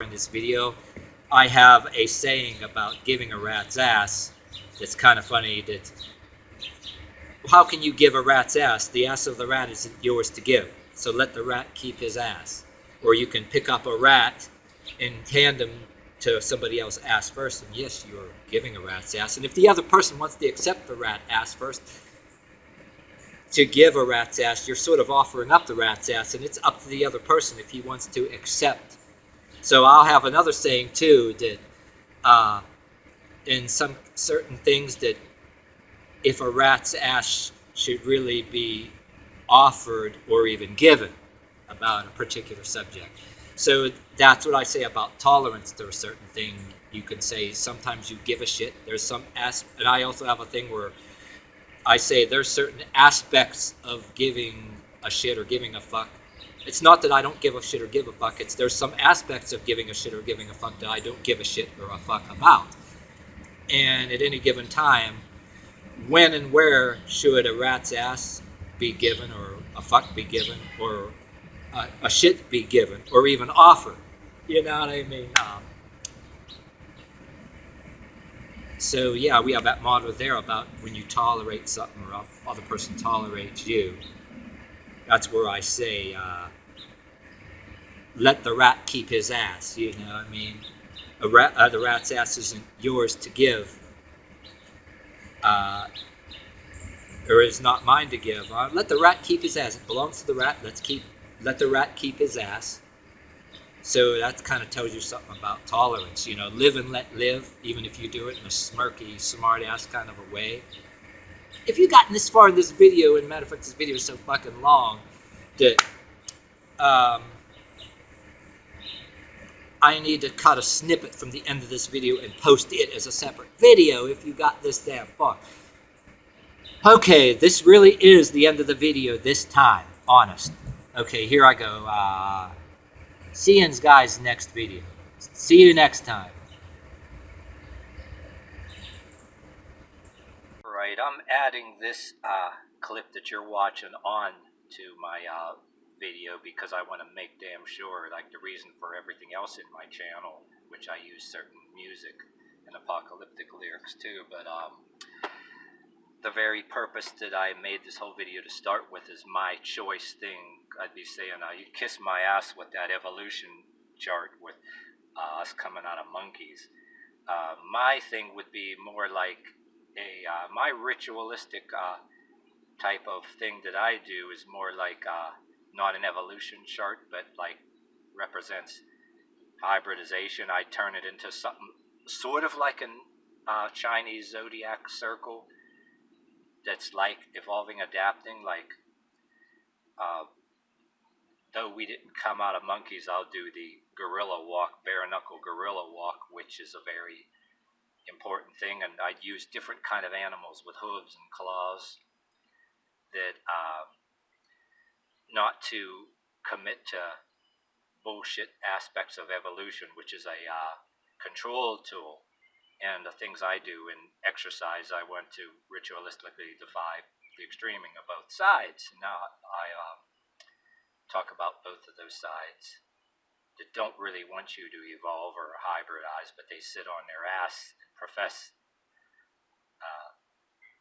in this video, I have a saying about giving a rat's ass that's kind of funny. That how can you give a rat's ass? The ass of the rat isn't yours to give, so let the rat keep his ass. Or you can pick up a rat and hand him to somebody else's ass first, and yes, you're giving a rat's ass. And if the other person wants to accept the rat ass first, to give a rat's ass, you're sort of offering up the rat's ass, and it's up to the other person if he wants to accept. So I'll have another saying too, that in some certain things, that if a rat's ass should really be offered or even given about a particular subject. So that's what I say about tolerance to a certain thing. You can say sometimes you give a shit. There's some and I also have a thing where I say there's certain aspects of giving a shit or giving a fuck. It's not that I don't give a shit or give a fuck. It's there's some aspects of giving a shit or giving a fuck that I don't give a shit or a fuck about. And at any given time, when and where should a rat's ass be given, or a fuck be given, or a shit be given, or even offered? You know what I mean? So yeah, we have that motto there about when you tolerate something or other person tolerates you. That's where I say, let the rat keep his ass. You know, I mean, the rat's ass isn't yours to give, or is not mine to give. Let the rat keep his ass. It belongs to the rat. Let the rat keep his ass. So that kind of tells you something about tolerance. You know, live and let live, even if you do it in a smirky, smart-ass kind of a way. If you've gotten this far in this video, and matter of fact, this video is so fucking long, that I need to cut a snippet from the end of this video and post it as a separate video if you got this damn far. Okay, this really is the end of the video this time, honest. Okay, here I go. See you guys next video. See you next time. Right, I'm adding this clip that you're watching on to my video because I want to make damn sure, like the reason for everything else in my channel, which I use certain music and apocalyptic lyrics too, but the very purpose that I made this whole video to start with is my choice thing. I'd be saying, you kiss my ass with that evolution chart with us coming out of monkeys. My thing would be more like my ritualistic type of thing that I do is more like not an evolution chart, but like represents hybridization. I turn it into something sort of like a Chinese zodiac circle that's like evolving, adapting. Like though we didn't come out of monkeys, I'll do the gorilla walk, bare knuckle gorilla walk, which is a very important thing, and I'd use different kind of animals with hooves and claws that not to commit to bullshit aspects of evolution, which is a control tool. And the things I do in exercise, I want to ritualistically defy the extreming of both sides. Now I talk about both of those sides that don't really want you to evolve or hybridize, but they sit on their ass and profess,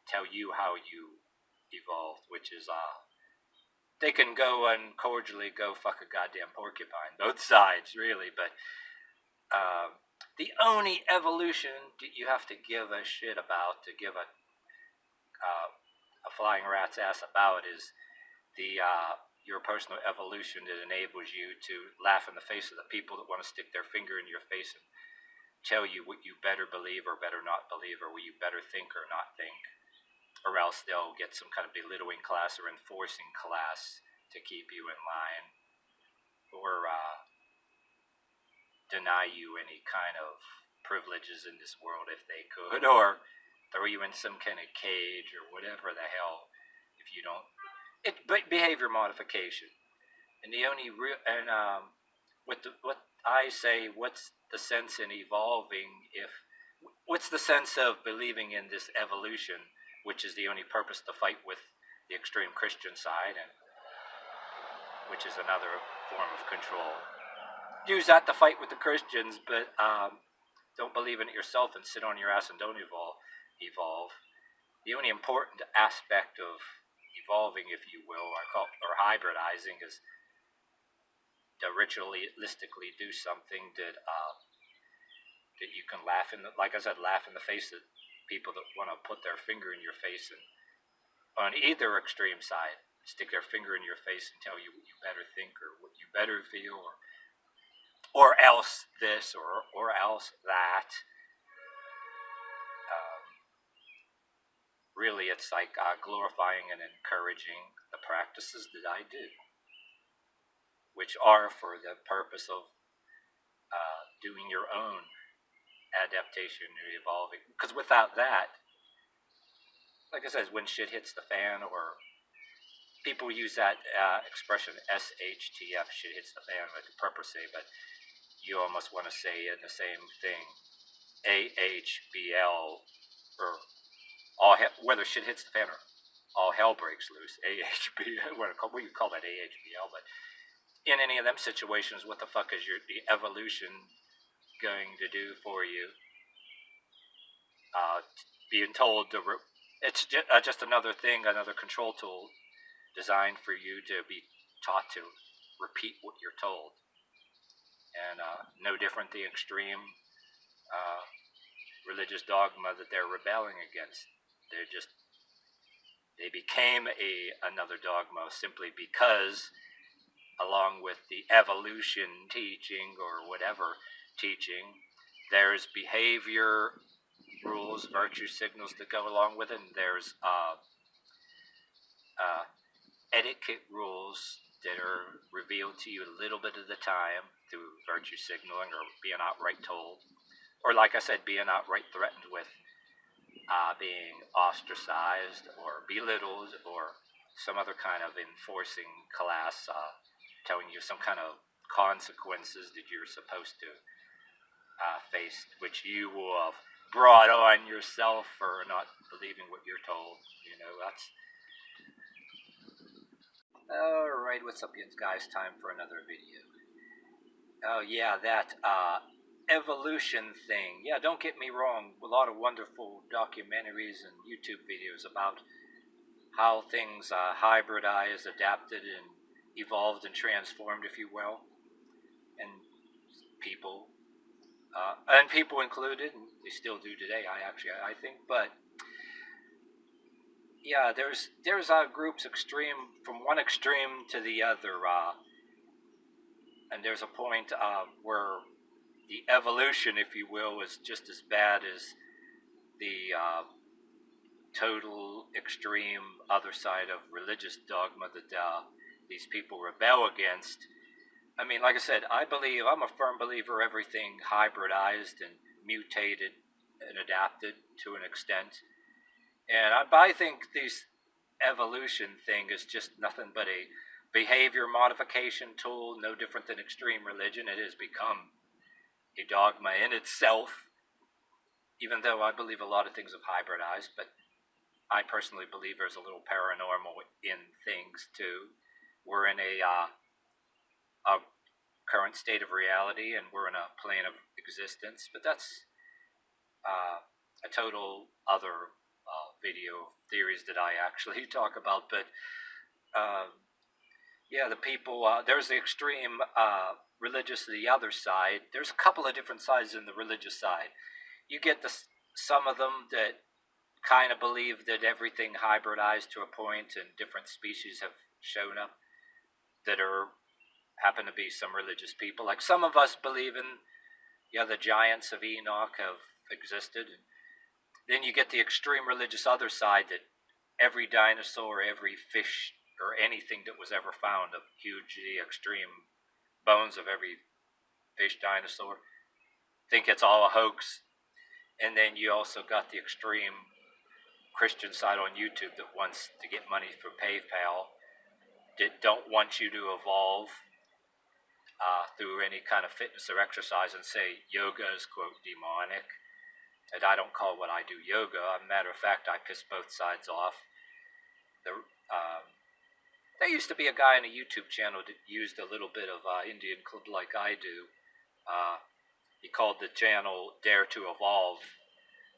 tell you how you evolved, which is they can go and cordially go fuck a goddamn porcupine, both sides really. But the only evolution that you have to give a shit about, to give a flying rat's ass about, is the your personal evolution that enables you to laugh in the face of the people that want to stick their finger in your face and tell you what you better believe or better not believe, or what you better think or not think, or else they'll get some kind of belittling class or enforcing class to keep you in line, or deny you any kind of privileges in this world if they could, or throw you in some kind of cage or whatever the hell if you don't. It's behavior modification, and the only real what I say, what's the sense in evolving if? What's the sense of believing in this evolution, which is the only purpose to fight with the extreme Christian side, and which is another form of control? use that to fight with the Christians, but don't believe in it yourself and sit on your ass and don't evolve. The only important aspect of evolving, if you will, or hybridizing, is to ritualistically do something that you can laugh in, like I said, laugh in the face of people that want to put their finger in your face, and on either extreme side, stick their finger in your face and tell you what you better think or what you better feel, or else this or else that. Really, it's like glorifying and encouraging the practices that I do, which are for the purpose of doing your own adaptation and evolving. Because without that, like I said, when shit hits the fan, or people use that expression SHTF, shit hits the fan, with the purpose, but you almost want to say in the same thing, AHBL, or whether shit hits the fan or all hell breaks loose, AHBL, what do you call that, AHBL, but in any of them situations, what the fuck is the evolution going to do for you? Being told it's just another thing, another control tool designed for you to be taught to repeat what you're told. And no different the extreme religious dogma that they're rebelling against. They became another dogma simply because, along with the evolution teaching or whatever teaching, there's behavior rules, virtue signals that go along with it, and there's etiquette rules that are revealed to you a little bit of the time through virtue signaling or being outright told, or like I said, being outright threatened with being ostracized or belittled, or some other kind of enforcing class telling you some kind of consequences that you're supposed to face, which you will have brought on yourself for not believing what you're told. That's... Alright, what's up, guys? Time for another video. Oh yeah, that evolution thing. Yeah, don't get me wrong, a lot of wonderful documentaries and YouTube videos about how things hybridized, adapted, and evolved and transformed, if you will. And people included, and they still do today, I think. But yeah, there's groups extreme, from one extreme to the other, and there's a point where the evolution, if you will, is just as bad as the total extreme other side of religious dogma that these people rebel against. I mean, like I said, I'm a firm believer everything hybridized and mutated and adapted to an extent. And I think this evolution thing is just nothing but a behavior modification tool, no different than extreme religion. It has become a dogma in itself, even though I believe a lot of things have hybridized, but I personally believe there's a little paranormal in things too. We're in a current state of reality, and we're in a plane of existence, but that's a total other video theories that I actually talk about. But yeah, the people, there's the extreme religious to the other side. There's a couple of different sides in the religious side. You get some of them that kind of believe that everything hybridized to a point, and different species have shown up that happen to be some religious people. Like some of us believe in, the giants of Enoch have existed. And then you get the extreme religious other side, that every dinosaur, every fish, or anything that was ever found of hugely extreme bones of every fish, dinosaur, think it's all a hoax. And then you also got the extreme Christian side on YouTube that wants to get money for PayPal, that don't want you to evolve through any kind of fitness or exercise, and say yoga is, quote, demonic. And I don't call what I do yoga. As a matter of fact, I piss both sides off. There used to be a guy on a YouTube channel that used a little bit of Indian club like I do, He called the channel Dare to Evolve.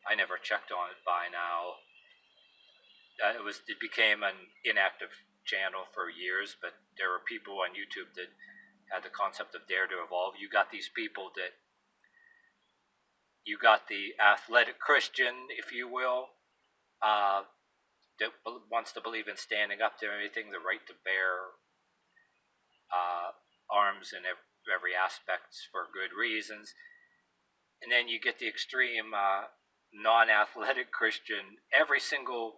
I never checked on it by now. It became an inactive channel for years, but there were people on YouTube that had the concept of Dare to Evolve. You got these people that you got the athletic Christian, if you will, that wants to believe in standing up to everything, the right to bear arms in every aspect for good reasons. And then you get the extreme non-athletic Christian. Every single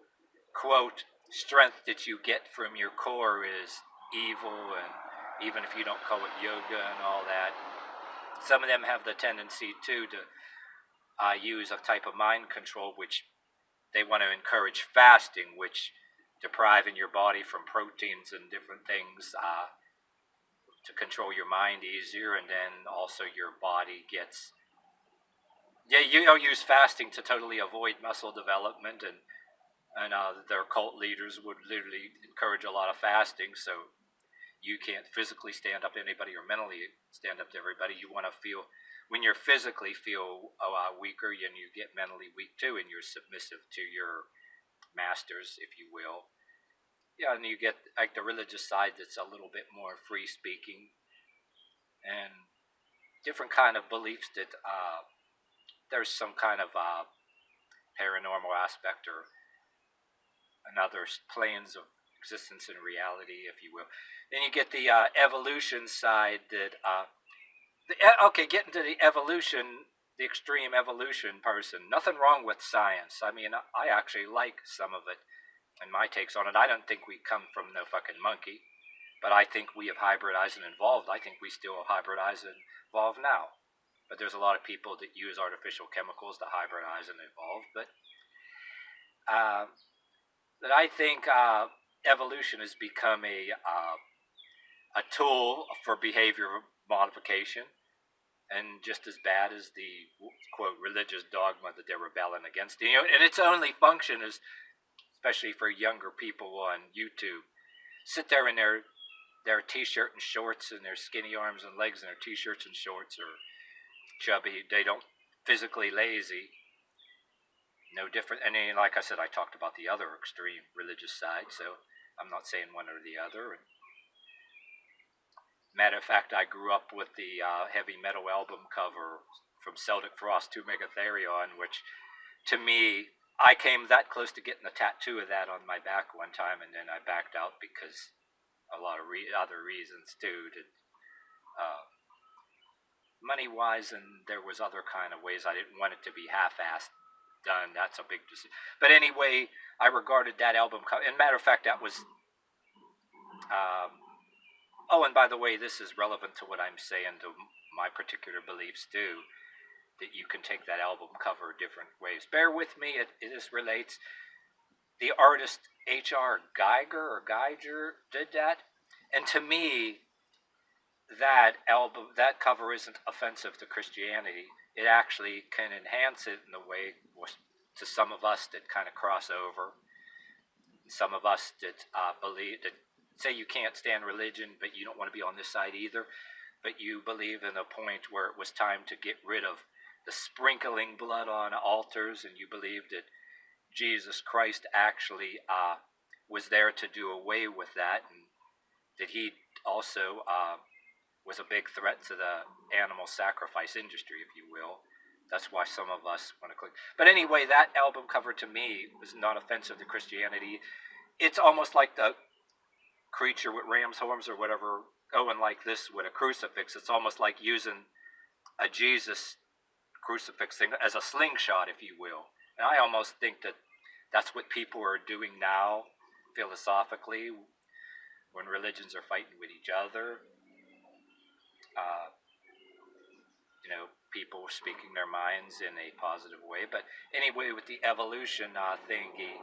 quote strength that you get from your core is evil, and even if you don't call it yoga and all that, some of them have the tendency too to use a type of mind control, which they want to encourage fasting, which depriving your body from proteins and different things to control your mind easier, and then also your body gets. Yeah, you don't use fasting to totally avoid muscle development, and their cult leaders would literally encourage a lot of fasting, so you can't physically stand up to anybody or mentally stand up to everybody. You want to feel, when you're physically feel weaker, and you get mentally weak too, and you're submissive to your masters, if you will. Yeah, and you get like the religious side that's a little bit more free speaking, and different kind of beliefs that there's some kind of paranormal aspect or another planes of existence and reality, if you will. Then you get the evolution side that getting to the evolution, the extreme evolution person. Nothing wrong with science. I mean, I actually like some of it and my takes on it. I don't think we come from no fucking monkey, but I think we have hybridized and evolved. I think we still hybridize and evolve now. But there's a lot of people that use artificial chemicals to hybridize and evolve. But I think evolution has become a tool for behavior modification, and just as bad as the quote religious dogma that they're rebelling against. And its only function is, especially for younger people on YouTube, sit there in their t-shirt and shorts and their skinny arms and legs and their t-shirts and shorts, or chubby. They don't physically lazy. No different. And then, like I said, I talked about the other extreme religious side, so I'm not saying one or the other. And matter of fact, I grew up with the heavy metal album cover from Celtic Frost to Megatherion, which to me, I came that close to getting a tattoo of that on my back one time, and then I backed out because a lot of other reasons too. Money-wise, and there was other kind of ways I didn't want it to be half-assed done. That's a big decision. But anyway, I regarded that album cover. And matter of fact, that was. Oh, and by the way, this is relevant to what I'm saying to my particular beliefs too. That you can take that album cover different ways. Bear with me. This relates. The artist H.R. Geiger did that, and to me, that cover isn't offensive to Christianity. It actually can enhance it in a way to some of us that kind of cross over. Some of us that believe that say you can't stand religion, but you don't want to be on this side either. But you believe in a point where it was time to get rid of the sprinkling blood on altars, and you believe that Jesus Christ actually was there to do away with that, and that he also was a big threat to the animal sacrifice industry, if you will. That's why some of us want to click. But anyway, that album cover to me was not offensive to Christianity. It's almost like the creature with ram's horns or whatever going like this with a crucifix. It's almost like using a Jesus crucifix thing as a slingshot, if you will. And I almost think that that's what people are doing now, philosophically, when religions are fighting with each other. People speaking their minds in a positive way. But anyway, with the evolution thingy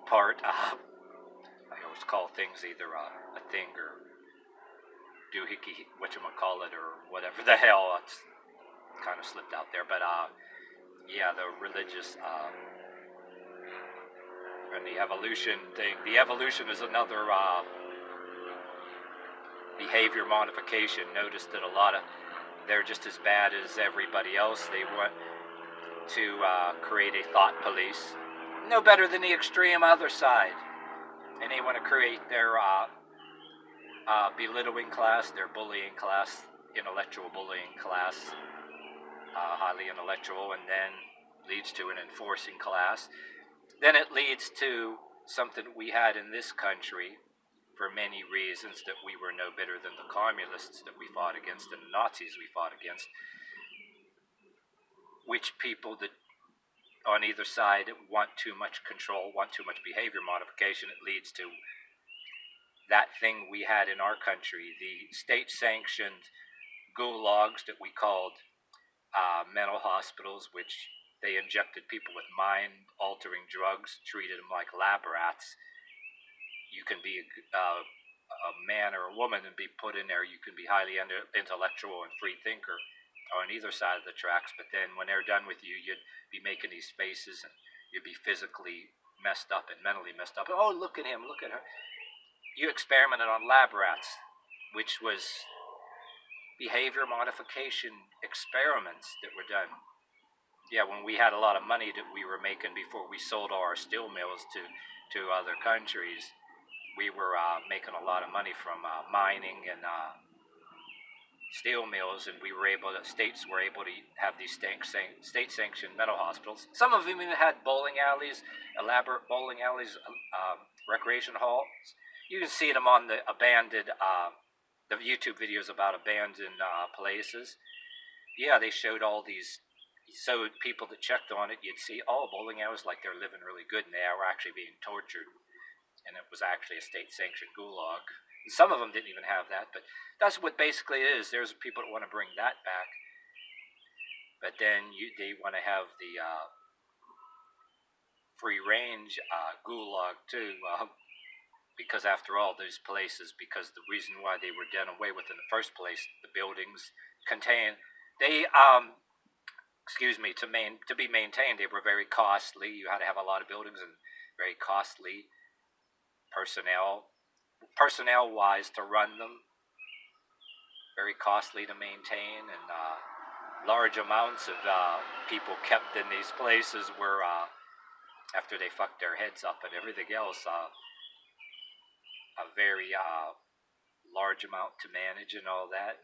part, I always call things either a thing or doohickey, whatchamacallit, or whatever the hell. It's kind of slipped out there. But yeah, the religious and the evolution thing. The evolution is another behavior modification. Notice that a lot of they're just as bad as everybody else. They want to create a thought police, no better than the extreme other side. And they want to create their belittling class, their bullying class, intellectual bullying class, highly intellectual, and then leads to an enforcing class. Then it leads to something we had in this country for many reasons, that we were no better than the communists that we fought against and the Nazis we fought against, which people that on either side want too much control, want too much behavior modification. It leads to that thing we had in our country, the state-sanctioned gulags that we called mental hospitals, which they injected people with mind-altering drugs, treated them like lab rats. You can be a man or a woman and be put in there. You can be highly intellectual and free thinker on either side of the tracks, but then when they're done with you, you'd be making these faces and you'd be physically messed up and mentally messed up. Oh, look at him, look at her. You experimented on lab rats, which was behavior modification experiments that were done. Yeah, when we had a lot of money that we were making before we sold all our steel mills to other countries, we were making a lot of money from mining and steel mills, and states were able to have these state-sanctioned mental hospitals. Some of them even had bowling alleys, elaborate bowling alleys, recreation halls. You can see them on the abandoned, the YouTube videos about abandoned places. Yeah, they showed all these. So people that checked on it, you'd see, bowling alleys like they're living really good, and they were actually being tortured. And it was actually a state-sanctioned gulag. And some of them didn't even have that, but that's what basically it is. There's people that want to bring that back, but then they want to have the free-range gulag too, because after all, those places, because the reason why they were done away with in the first place, the buildings contain, they, to be maintained, they were very costly. You had to have a lot of buildings and very costly personnel-wise to run them, very costly to maintain, and large amounts of people kept in these places were, after they fucked their heads up and everything else, a very large amount to manage and all that.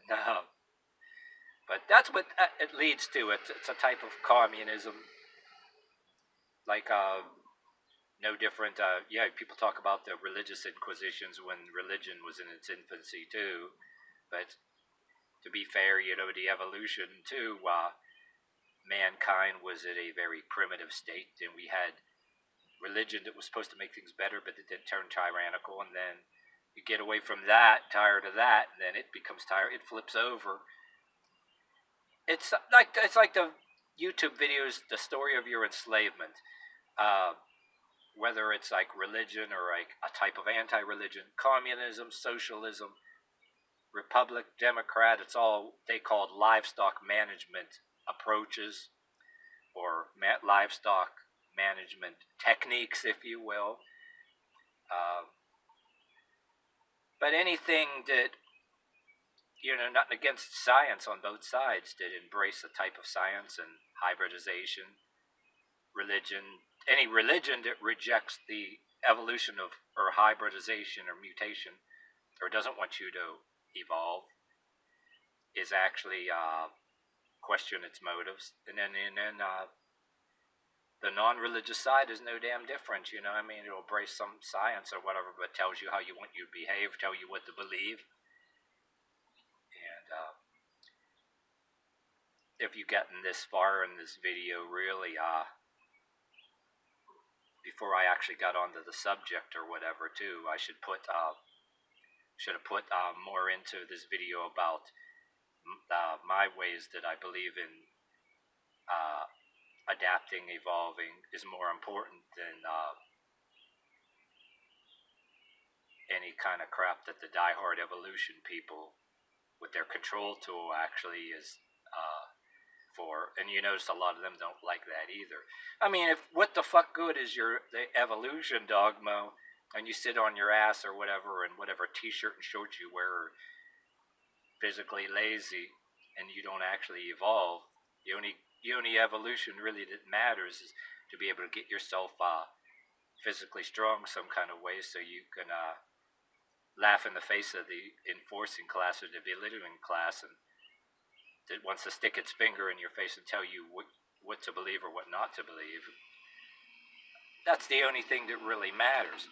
But that's what it leads to. It's a type of communism, like no different. People talk about the religious inquisitions when religion was in its infancy too, but to be fair, the evolution too, mankind was at a very primitive state, and we had religion that was supposed to make things better, but it did turn tyrannical, and then you get away from that, tired of that, and then it becomes it flips over. It's like the YouTube videos, the story of your enslavement. Whether it's like religion or like a type of anti-religion, communism, socialism, republic, democrat, it's all they called livestock management approaches, or livestock management techniques, if you will. But anything that, nothing against science on both sides, that embrace a type of science and hybridization, religion, any religion that rejects the evolution of, or hybridization or mutation, or doesn't want you to evolve, is actually question its motives. And then the non-religious side is no damn different. It'll embrace some science or whatever, but tells you how you want you to behave, tell you what to believe. And if you've gotten this far in this video, really, before I actually got onto the subject or whatever too, I should have put more into this video about my ways that I believe in adapting, evolving is more important than any kind of crap that the diehard evolution people with their control tool actually is for. And you notice a lot of them don't like that either. What the fuck good is the evolution dogma, and you sit on your ass or whatever, and whatever t-shirt and shorts you wear, or physically lazy, and you don't actually evolve. The only evolution really that matters is to be able to get yourself physically strong some kind of way, so you can laugh in the face of the enforcing class or the belittling class, and that wants to stick its finger in your face and tell you what to believe or what not to believe. That's the only thing that really matters.